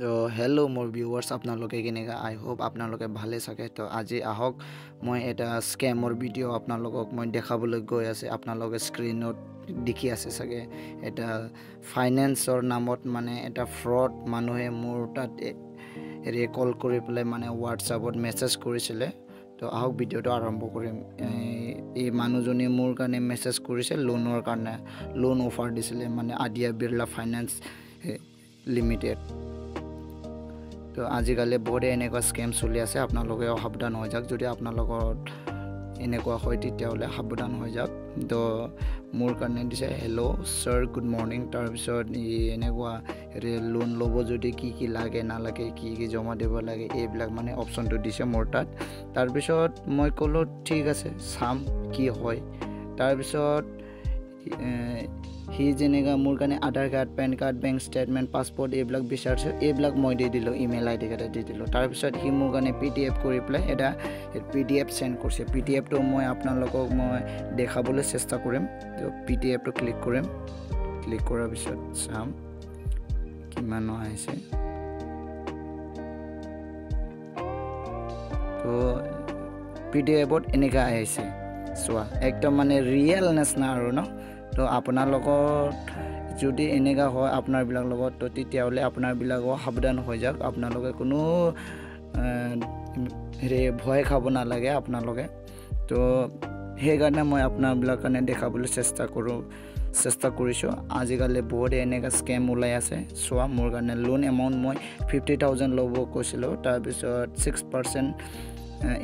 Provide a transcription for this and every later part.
তো হেল্ল' মোৰ ভিউৱাৰ্ছ আপোনালোকে কেনেকৈ আই হোপ আপোনালোকে ভালে চাগে তো আজি আহক মই এটা স্কেমৰ ভিডিঅ' আপোনালোকক মই দেখাবলৈ গৈ আছে আপোনালোকে স্ক্ৰীনত দেখি আছে চাগে এটা ফাইনেন্সৰ নামত মানে এটা ফ্ৰড মানুহে মোৰ তাত কল কৰি পেলাই মানে হোৱাটছআপত মেছেজ কৰিছিলে তো আহক ভিডিঅ'টো আৰম্ভ কৰিম এই মানুহজনে মোৰ কাৰণে মেছেজ কৰিছে লোনৰ কাৰণে লোন অফাৰ দিছিলে মানে আদিয়া বিৰলা ফাইনেন্স লিমিটেড তো আজিকালি বহুতে এনেকুৱা স্কেম চলি আছে আপোনালোকে সাৱধান হৈ যাওক যদি আপোনালোকৰ এনেকুৱা হয় তেতিয়াহ'লে সাৱধান হৈ যাওক তো মোৰ কাৰণে দিছে হেল্ল' ছাৰ গুড মৰ্ণিং তাৰপিছত এনেকুৱা লোন ল'ব যদি কি লাগে নালাগে কি জমা দিব লাগে এইবিলাক মানে অপশ্যনটো দিছে মোৰ তাত তাৰপিছত মই ক'লোঁ ঠিক আছে চাম কি হয় তাৰপিছত সি যেনেকৈ মোৰ কাৰণে Aadhaar card PAN card bank statement passport এইবিলাক বিচাৰিছে এইবিলাক মই দি দিলোঁ ইমেইল আই ডি এটা দি দিলোঁ তাৰপিছত সি মোৰ কাৰণে PDF কৰি পেলাই এটা PDF চেণ্ড কৰিছে PDFটো মই আপোনালোকক মই দেখাবলৈ চেষ্টা কৰিম তো PDFটো ক্লিক কৰিম ক্লিক কৰাৰ পিছত চাম কিমান আহিছে তো PDFত এনেকৈ আহিছে চোৱা একদম মানে ৰিয়েল নিচিনা আৰু ন তো আপোনালোকৰ যদি এনেকুৱা হয় আপোনাৰবিলাক লগত তো তেতিয়াহ'লে আপোনাৰবিলাকো সাৱধান হৈ যাওক আপোনালোকে কোনো ভয় খাব নালাগে আপোনালোকে তো সেইকাৰণে মই আপোনাৰবিলাক কাৰণে দেখাবলৈ চেষ্টা কৰিছোঁ আজিকালি বহুতে এনেকুৱা স্কেম ওলাই আছে চোৱা মোৰ কাৰণে লোন এমাউণ্ট মই 50,000 ল'ব কৈছিলোঁ তাৰপিছত 6%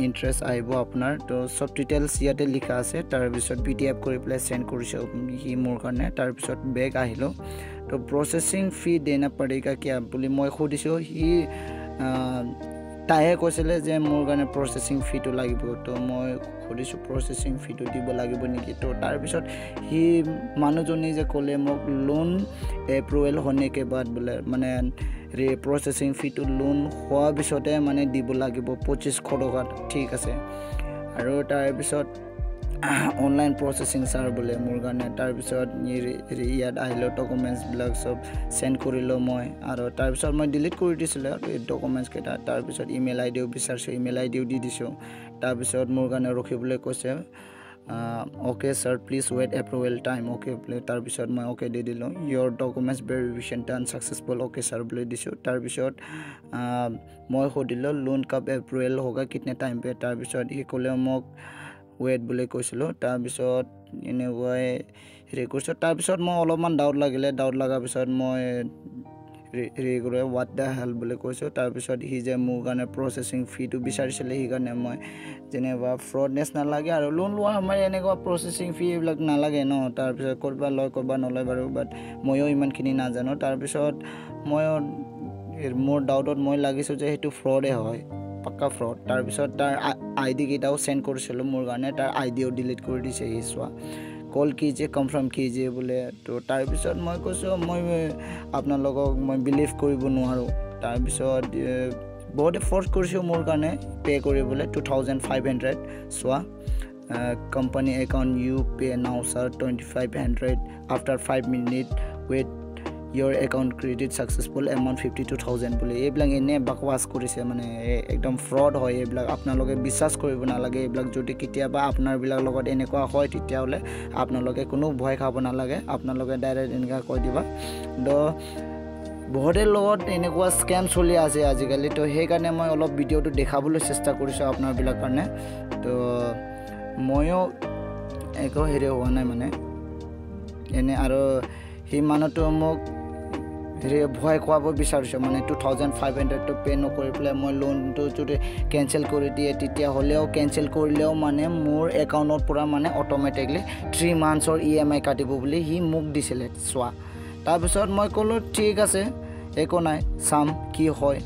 ইণ্টাৰেষ্ট আহিব আপোনাৰ তো চব ডিটেইলছ ইয়াতে লিখা আছে তাৰপিছত PDF কৰি পেলাই চেণ্ড কৰিছোঁ সি মোৰ কাৰণে তাৰপিছত বেগ আহিলোঁ তো প্ৰচেছিং ফি দেনা পড়েগা কিয়া বুলি মই সুধিছোঁ সি তাইহে কৈছিলে যে মোৰ কাৰণে প্ৰচেছিং ফিটো লাগিব তো মই সুধিছোঁ প্ৰচেছিং ফিটো দিব লাগিব নেকি তো তাৰপিছত সি মানুহজনে যে ক'লে মোক লোন এপ্ৰুভেল হোনেকে বাদ বোলে মানে প্ৰচেছিং ফিটো লোন হোৱাৰ পিছতে মানে দিব লাগিব 2500 টকা ঠিক আছে আৰু তাৰপিছত অনলাইন প্ৰচেছিং ছাৰ বোলে মোৰ কাৰণে তাৰপিছত ইয়াত আহিলোঁ ডকুমেণ্টছবিলাক চব চেণ্ড কৰিলোঁ মই আৰু তাৰপিছত মই ডিলিট কৰি দিছিলোঁ আৰু এই ডকুমেণ্টছকেইটা তাৰপিছত ইমেইল আই ডিও বিচাৰিছোঁ ইমেইল আই ডিও দি দিছোঁ তাৰপিছত মোৰ কাৰণে ৰখিবলৈ কৈছে okay sir please wait approval time okay বোলে তাৰপিছত মই অ'কে দি দিলোঁ your documents verification done successful okay sir বুলি দিছোঁ তাৰপিছত মই সুধিলোঁ লোন কাপ এপ্ৰুভেল হোগা কিতনে টাইম পে তাৰপিছত সি ক'লে মোক ৱেইট বুলি কৈছিলোঁ তাৰপিছত এনেকুৱাই হেৰি কৰিছোঁ তাৰপিছত মই অলপমান ডাউট লগাৰ পিছত মই কৰি হোৱাট দ্য হেল্প বুলি কৈছোঁ তাৰপিছত সি যে মোৰ কাৰণে প্ৰচেছিং ফিটো বিচাৰিছিলে সেইকাৰণে মই যেনিবা ফ্ৰড নিচিনা নালাগে আৰু লোন লোৱাৰ সময়ত এনেকুৱা প্ৰচেছিং ফি এইবিলাক নালাগে ন তাৰপিছত ক'ৰবা লয় ক'ৰবা নলয় বাৰু বাট ময়ো ইমানখিনি নাজানো তাৰপিছত মই মোৰ ডাউটত মই লাগিছোঁ যে সেইটো ফ্ৰডে হয় পাক্কা ফ্ৰড তাৰপিছত তাৰ ID কেইটাও চেণ্ড কৰিছিলোঁ মোৰ কাৰণে তাৰ IDও ডিলিট কৰি দিছে সি চোৱা কল কিজিয়ে কনফাৰ্ম কিজিয়ে বোলে তো তাৰপিছত মই কৈছোঁ মই আপোনালোকক মই বিলিভ কৰিব নোৱাৰোঁ তাৰপিছত বহুতে ফ'ৰ্চ কৰিছোঁ মোৰ কাৰণে পে' কৰিবলৈ 2500 চোৱা company account you pay now sir 2500 after 5 minute wait your account credit successful amount 52,000 বুলি এইবিলাক এনে বাকৱাস কৰিছে মানে একদম ফ্ৰড হয় এইবিলাক আপোনালোকে বিশ্বাস কৰিব নালাগে এইবিলাক যদি কেতিয়াবা আপোনাৰবিলাক লগত এনেকুৱা হয় তেতিয়াহ'লে আপোনালোকে কোনো ভয় খাব নালাগে আপোনালোকে ডাইৰেক্ট এনেকুৱা কৈ দিবা তো বহুতৰ লগত এনেকুৱা স্কেম চলি আছে আজিকালি তো সেইকাৰণে মই অলপ ভিডিঅ'টো দেখাবলৈ চেষ্টা কৰিছোঁ আপোনাৰবিলাক কাৰণে তো ময়ো একো হেৰি হোৱা নাই মানে এনে আৰু সেই মানুহটো মোক ভয় খুৱাব বিচাৰিছোঁ মানে 2500 পে' নকৰি পেলাই মই লোনটো যদি কেঞ্চেল কৰি দিয়ে তেতিয়াহ'লেও কেঞ্চেল কৰিলেও মানে মোৰ একাউণ্টৰ পৰা মানে অট'মেটিকলি 3 মান্থছৰ EMI কাটিব বুলি সি মোক দিছিলে চোৱা তাৰপিছত মই ক'লোঁ ঠিক আছে একো নাই চাম কি হয়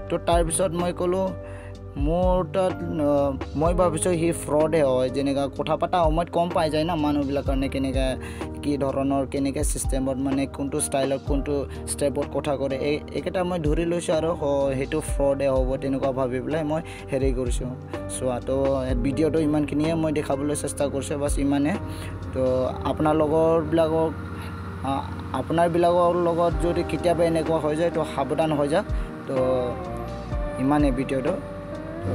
তো তাৰপিছত মই ক'লোঁ মোৰ তাত মই ভাবিছোঁ সি ফ্ৰডে হয় যেনেকৈ কথা পতা সময়ত কম পাই যায় না মানুহবিলাক কাৰণে কেনেকৈ কি ধৰণৰ কেনেকৈ চিষ্টেমত মানে কোনটো ষ্টাইলত কোনটো ষ্টেপত কথা কৰে এইকেইটা মই ধৰি লৈছোঁ আৰু সেইটো ফ্ৰডে হ'ব তেনেকুৱা ভাবি পেলাই মই হেৰি কৰিছোঁ চোৱা তো ভিডিঅ'টো ইমানখিনিয়ে মই দেখাবলৈ চেষ্টা কৰিছোঁ বাছ ইমানে তো আপোনাৰবিলাকৰ লগত যদি কেতিয়াবা এনেকুৱা হৈ যায় তো সাৱধান হৈ যাওক তো তো ইমানে ভিডিঅ'টো তো